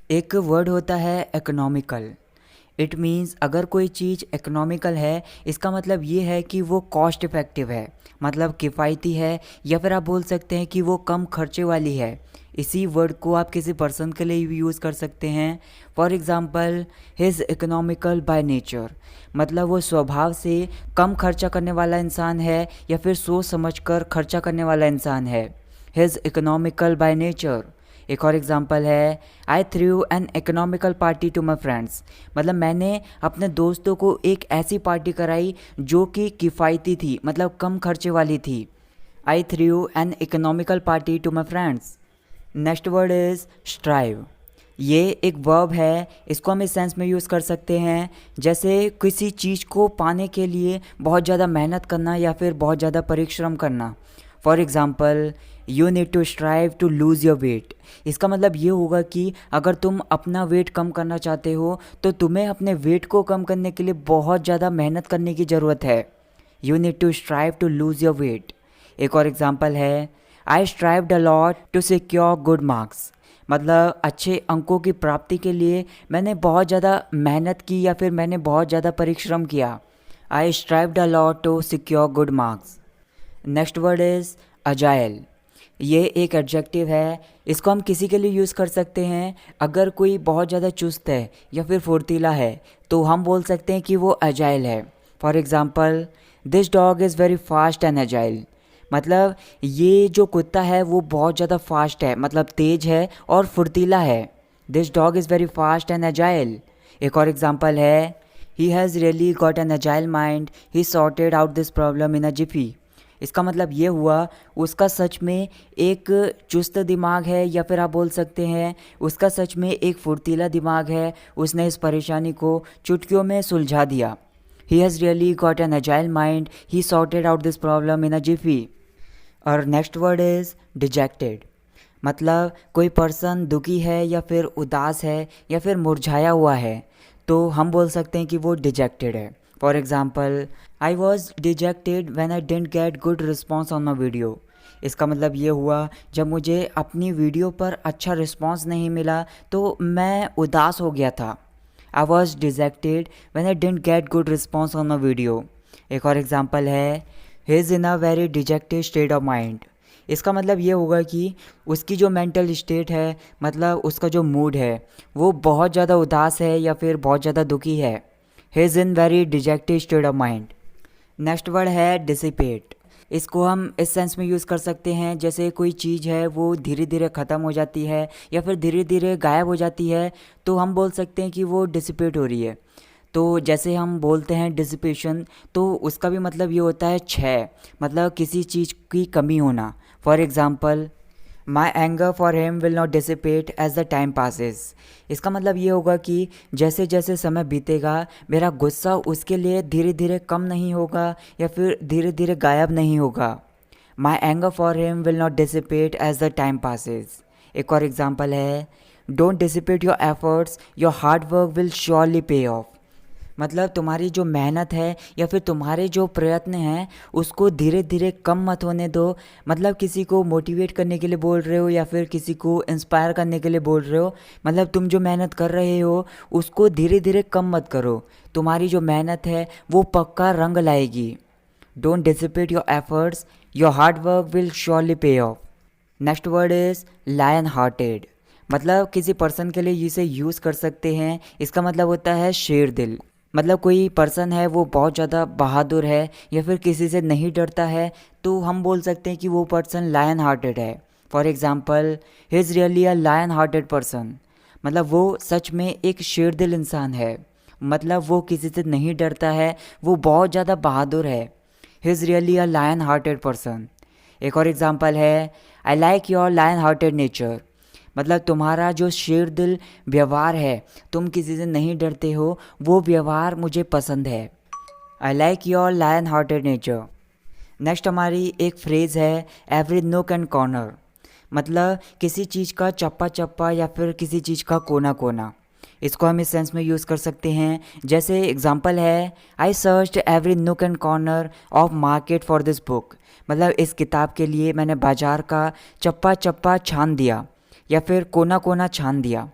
एक वर्ड होता है इकोनॉमिकल। इट मीन्स अगर कोई चीज़ इकोनॉमिकल है, इसका मतलब ये है कि वो कॉस्ट इफ़ेक्टिव है, मतलब किफ़ायती है, या फिर आप बोल सकते हैं कि वो कम खर्चे वाली है। इसी वर्ड को आप किसी पर्सन के लिए भी यूज़ कर सकते हैं। For example, he is economical by nature, मतलब वो स्वभाव से कम खर्चा करने वाला इंसान है या फिर सोच समझकर खर्चा करने वाला इंसान है। He is economical by nature. एक और एग्जांपल है, I threw an economical party to my friends, मतलब मैंने अपने दोस्तों को एक ऐसी पार्टी कराई जो कि किफ़ायती थी, मतलब कम खर्चे वाली थी। I threw an economical party to my friends. Next word is strive. ये एक वर्ब है, इसको हम इस सेंस में यूज़ कर सकते हैं जैसे किसी चीज़ को पाने के लिए बहुत ज़्यादा मेहनत करना या फिर बहुत ज़्यादा परिश्रम करना। For example, you need to strive to lose your weight. इसका मतलब ये होगा कि अगर तुम अपना वेट कम करना चाहते हो तो तुम्हें अपने वेट को कम करने के लिए बहुत ज़्यादा मेहनत करने की ज़रूरत है। You need to strive to lose your weight. एक और एग्ज़ाम्पल है, I strived a lot to secure good marks, मतलब अच्छे अंकों की प्राप्ति के लिए मैंने बहुत ज़्यादा मेहनत की या फिर मैंने बहुत ज़्यादा परिश्रम किया। I strived a lot to secure good marks. Next word is agile. ये एक एडजेक्टिव है, इसको हम किसी के लिए यूज़ कर सकते हैं। अगर कोई बहुत ज़्यादा चुस्त है या फिर फुर्तीला है तो हम बोल सकते हैं कि वो अजाइल है। For example, this dog is very fast and agile, मतलब ये जो कुत्ता है वो बहुत ज़्यादा फास्ट है, मतलब तेज़ है और फुर्तीला है। This dog is very fast and agile. एक और एग्ज़ाम्पल है, he has really got an agile mind, he sorted out this problem in a jiffy. इसका मतलब ये हुआ उसका सच में एक चुस्त दिमाग है, या फिर आप बोल सकते हैं उसका सच में एक फुर्तीला दिमाग है, उसने इस परेशानी को चुटकियों में सुलझा दिया। He has really got an agile mind, he sorted out this problem in a jiffy. और नेक्स्ट वर्ड इज़ डिजेक्टेड, मतलब कोई पर्सन दुखी है या फिर उदास है या फिर मुरझाया हुआ है तो हम बोल सकते हैं कि वो डिजेक्टेड है। For example, I was dejected when I didn't get good response on my video. इसका मतलब ये हुआ जब मुझे अपनी वीडियो पर अच्छा रिस्पॉन्स नहीं मिला तो मैं उदास हो गया था। I was dejected when I didn't get good response on my video. एक और एग्ज़ाम्पल है, he is in a very dejected state of mind. इसका मतलब ये होगा कि उसकी जो मेंटल स्टेट है, मतलब उसका जो मूड है, वो बहुत ज़्यादा उदास है या फिर बहुत ज़्यादा दुखी है। He is in very dejected state of mind. Next word है डिसिपेट। इसको हम इस सेंस में यूज़ कर सकते हैं जैसे कोई चीज़ है वो धीरे धीरे ख़त्म हो जाती है या फिर धीरे धीरे गायब हो जाती है तो हम बोल सकते हैं कि वो डिसिपेट हो रही है। तो जैसे हम बोलते हैं डिसिपेशन, तो उसका भी मतलब ये होता है क्षय, मतलब किसी चीज़ की कमी होना। For example, my anger for him will not dissipate as the time passes. इसका मतलब ये होगा कि जैसे जैसे समय बीतेगा मेरा गुस्सा उसके लिए धीरे धीरे कम नहीं होगा या फिर धीरे धीरे गायब नहीं होगा। My anger for him will not dissipate as the time passes. एक और एग्जाम्पल है, don't dissipate your efforts, your hard work will surely pay off. मतलब तुम्हारी जो मेहनत है या फिर तुम्हारे जो प्रयत्न हैं उसको धीरे धीरे कम मत होने दो। मतलब किसी को मोटिवेट करने के लिए बोल रहे हो या फिर किसी को इंस्पायर करने के लिए बोल रहे हो, मतलब तुम जो मेहनत कर रहे हो उसको धीरे धीरे कम मत करो, तुम्हारी जो मेहनत है वो पक्का रंग लाएगी। Don't dissipate your efforts, your hard work will surely pay off. Next word is lion hearted, मतलब किसी पर्सन के लिए इसे यूज़ कर सकते हैं। इसका मतलब होता है शेर दिल, मतलब कोई पर्सन है वो बहुत ज़्यादा बहादुर है या फिर किसी से नहीं डरता है तो हम बोल सकते हैं कि वो पर्सन लायन हार्टेड है। For example, he is really a lion hearted person, मतलब वो सच में एक शेर दिल इंसान है, मतलब वो किसी से नहीं डरता है, वो बहुत ज़्यादा बहादुर है। He is really a lion hearted person. एक और एग्ज़ाम्पल है, I like your lion hearted nature, मतलब तुम्हारा जो शेर दिल व्यवहार है, तुम किसी से नहीं डरते हो, वो व्यवहार मुझे पसंद है। I like your lion hearted nature. Next हमारी एक फ्रेज़ है, एवरी नूक एंड कॉर्नर, मतलब किसी चीज़ का चप्पा चप्पा या फिर किसी चीज़ का कोना कोना। इसको हम इस सेंस में यूज़ कर सकते हैं जैसे एग्जांपल है, I searched every nook and corner of market for this book, मतलब इस किताब के लिए मैंने बाज़ार का चप्पा चप्पा छान दिया या फिर कोना कोना छान दिया।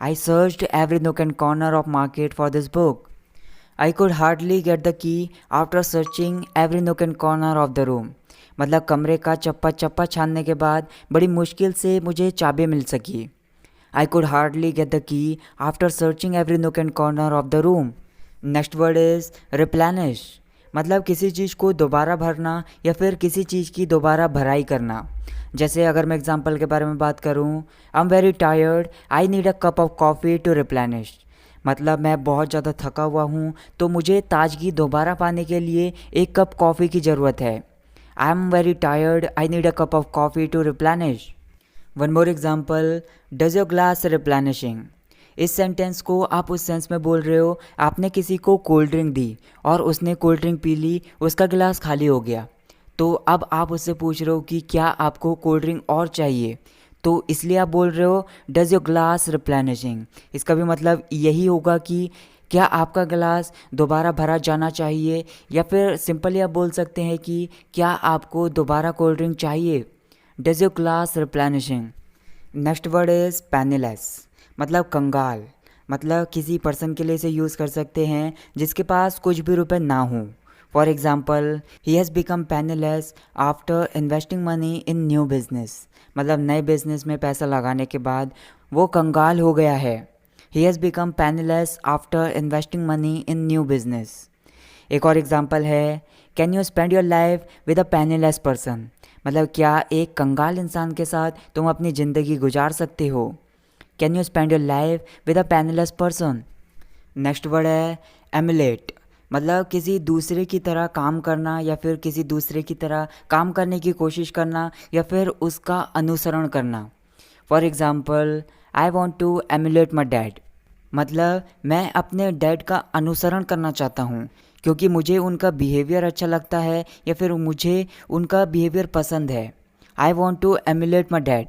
I searched every nook and corner of market for this book. I could hardly get the key after searching every nook and corner of the room. मतलब कमरे का चप्पा चप्पा छानने के बाद बड़ी मुश्किल से मुझे चाबी मिल सकी. I could hardly get the key after searching every nook and corner of the room. Next word is replenish. मतलब किसी चीज़ को दोबारा भरना या फिर किसी चीज़ की दोबारा भराई करना. जैसे अगर मैं एग्जांपल के बारे में बात करूं, I am very tired, I need a cup of coffee to replenish. मतलब मैं बहुत ज़्यादा थका हुआ हूँ तो मुझे ताजगी दोबारा पाने के लिए एक कप कॉफ़ी की ज़रूरत है. I am very tired, I need a cup of coffee to replenish. One more example, does your glass replenishing. इस सेंटेंस को आप उस सेंस में बोल रहे हो, आपने किसी को कोल्ड ड्रिंक दी और उसने कोल्ड ड्रिंक पी ली, उसका गिलास खाली हो गया. तो अब आप उससे पूछ रहे हो कि क्या आपको कोल्ड ड्रिंक और चाहिए, तो इसलिए आप बोल रहे हो डज योर ग्लास रिप्लेनिशिंग. इसका भी मतलब यही होगा कि क्या आपका गिलास दोबारा भरा जाना चाहिए, या फिर सिंपली आप बोल सकते हैं कि क्या आपको दोबारा कोल्ड ड्रिंक चाहिए. Does your glass replenishing. Next word is penniless. मतलब कंगाल. मतलब किसी पर्सन के लिए इसे यूज़ कर सकते हैं जिसके पास कुछ भी रुपए ना हो. For example, he has become penniless after investing money in new business. मतलब नए बिजनेस में पैसा लगाने के बाद वो कंगाल हो गया है. He has become penniless after investing money in new business. एक और एग्जाम्पल है, can you spend your life with a penniless person. मतलब क्या एक कंगाल इंसान के साथ तुम अपनी ज़िंदगी गुजार सकते हो. Can you spend your life with a penniless person. Next word है एमुलेट. मतलब किसी दूसरे की तरह काम करना या फिर किसी दूसरे की तरह काम करने की कोशिश करना या फिर उसका अनुसरण करना. For example, I want to emulate my dad. मतलब मैं अपने डैड का अनुसरण करना चाहता हूँ क्योंकि मुझे उनका बिहेवियर अच्छा लगता है या फिर मुझे उनका बिहेवियर पसंद है. I want to emulate my dad.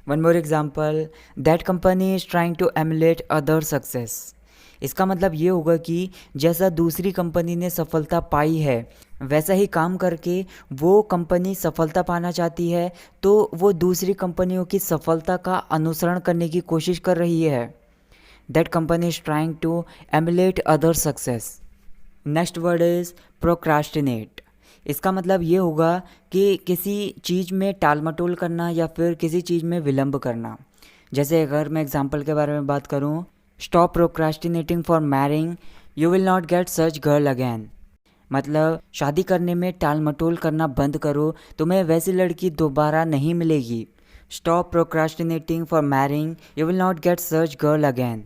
One more example, that company is trying to emulate other success. इसका मतलब ये होगा कि जैसा दूसरी कंपनी ने सफलता पाई है वैसा ही काम करके वो कंपनी सफलता पाना चाहती है, तो वो दूसरी कंपनियों की सफलता का अनुसरण करने की कोशिश कर रही है. That company is trying to emulate other success. Next word is procrastinate. इसका मतलब ये होगा कि किसी चीज़ में टाल मटोल करना या फिर किसी चीज़ में विलंब करना. जैसे अगर मैं एग्जांपल के बारे में बात करूं, stop procrastinating for marrying, you will not get such girl again. मतलब शादी करने में टाल मटोल करना बंद करो, तुम्हें वैसी लड़की दोबारा नहीं मिलेगी. Stop procrastinating for marrying, you will not get such girl again.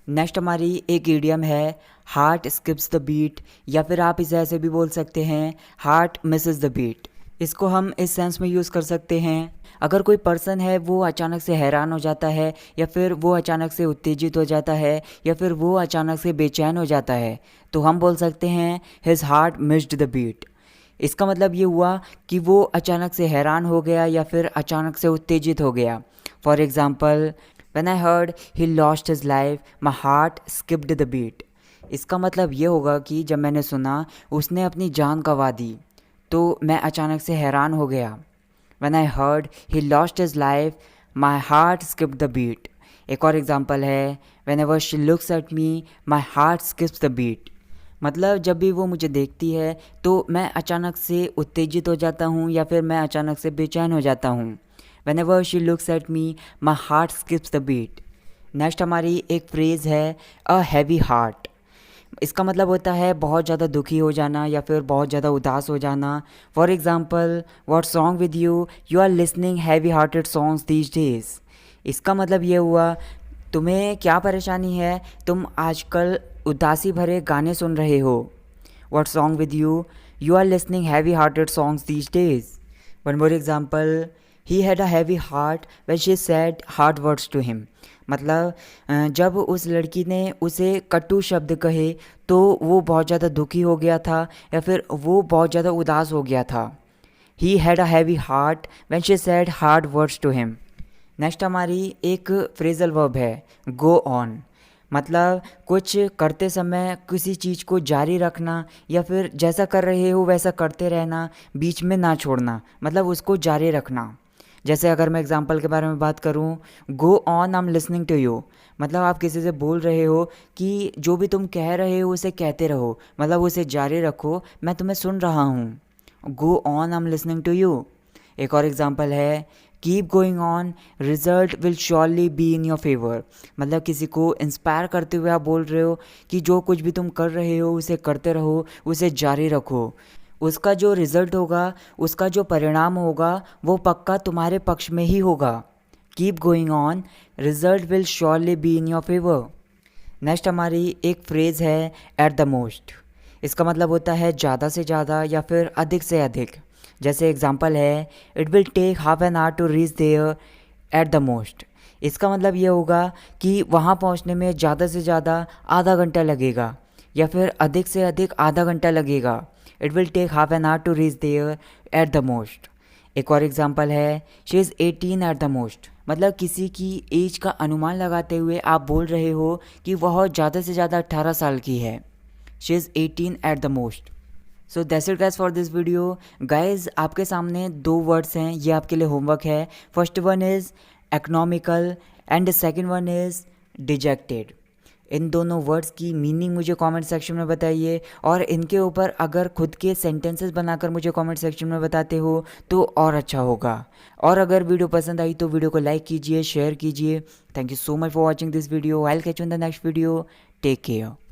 Next हमारी एक इडियम है, हार्ट स्किप्स द बीट, या फिर आप इसे ऐसे भी बोल सकते हैं, हार्ट मिसेस द बीट. इसको हम इस सेंस में यूज़ कर सकते हैं, अगर कोई पर्सन है वो अचानक से हैरान हो जाता है या फिर वो अचानक से उत्तेजित हो जाता है या फिर वो अचानक से बेचैन हो जाता है, तो हम बोल सकते हैं his heart missed the beat. इसका मतलब ये हुआ कि वो अचानक से हैरान हो गया या फिर अचानक से उत्तेजित हो गया. For example, when I heard he lost his life, my heart skipped the beat. इसका मतलब ये होगा कि जब मैंने सुना उसने अपनी जान गंवा दी तो मैं अचानक से हैरान हो गया. When I heard he lost his life, my heart skipped the beat. एक और एग्जाम्पल है, whenever she looks at me, my heart skips the beat. मतलब जब भी वो मुझे देखती है तो मैं अचानक से उत्तेजित हो जाता हूँ या फिर मैं अचानक से बेचैन हो जाता हूँ. Whenever she looks at me, my heart skips the beat. Next हमारी एक फ्रेज़ है, a heavy heart. इसका मतलब होता है बहुत ज़्यादा दुखी हो जाना या फिर बहुत ज़्यादा उदास हो जाना. For example, what song with you, you are listening heavy hearted songs these days. इसका मतलब ये हुआ तुम्हें क्या परेशानी है, तुम आजकल उदासी भरे गाने सुन रहे हो. What song with you, you are listening heavy hearted songs these days. One more example, he had a heavy heart when she said hard words to him. मतलब जब उस लड़की ने उसे कटु शब्द कहे तो वो बहुत ज़्यादा दुखी हो गया था या फिर वो बहुत ज़्यादा उदास हो गया था. He had a heavy heart when she said hard words to him. Next हमारी एक फ्रेजल वर्ब है, गो ऑन. मतलब कुछ करते समय किसी चीज़ को जारी रखना या फिर जैसा कर रहे हो वैसा करते रहना, बीच में ना छोड़ना, मतलब उसको जारी रखना. जैसे अगर मैं एग्जांपल के बारे में बात करूँ, go on, I am listening to you, मतलब आप किसी से बोल रहे हो कि जो भी तुम कह रहे हो उसे कहते रहो, मतलब उसे जारी रखो, मैं तुम्हें सुन रहा हूँ। Go on, I am listening to you. एक और एग्जांपल है, keep going on, result will surely be in your favour, मतलब किसी को इंस्पायर करते हुए आप बोल रहे हो कि जो कुछ भी तुम कर रहे हो उसे करते रहो, उसे जारी रखो, उसका जो रिज़ल्ट होगा, उसका जो परिणाम होगा वो पक्का तुम्हारे पक्ष में ही होगा। Keep going on, result will surely be in your favour. Next हमारी एक फ्रेज़ है, एट द मोस्ट। इसका मतलब होता है ज़्यादा से ज़्यादा या फिर अधिक से अधिक। जैसे एग्जांपल है, it will take half an hour to reach there at the most. इसका मतलब ये होगा कि वहाँ पहुँचने में ज़्यादा से ज़्यादा आधा घंटा लगेगा या फिर अधिक से अधिक आधा घंटा लगेगा। It will take half an hour to reach there at the most. एक और एग्जांपल है, she is 18 at the most, मतलब किसी की एज का अनुमान लगाते हुए आप बोल रहे हो कि वह ज़्यादा से ज़्यादा 18 साल की है। She is 18 at the most. So that's it guys for this video. Guys आपके सामने दो वर्ड्स हैं, ये आपके लिए होमवर्क है। First one is economical and the second one is dejected. इन दोनों वर्ड्स की मीनिंग मुझे कमेंट सेक्शन में बताइए, और इनके ऊपर अगर खुद के सेंटेंसेस बनाकर मुझे कमेंट सेक्शन में बताते हो तो और अच्छा होगा। और अगर वीडियो पसंद आई तो वीडियो को लाइक कीजिए, शेयर कीजिए। Thank you so much for watching this video. I will catch you in the next video. Take care.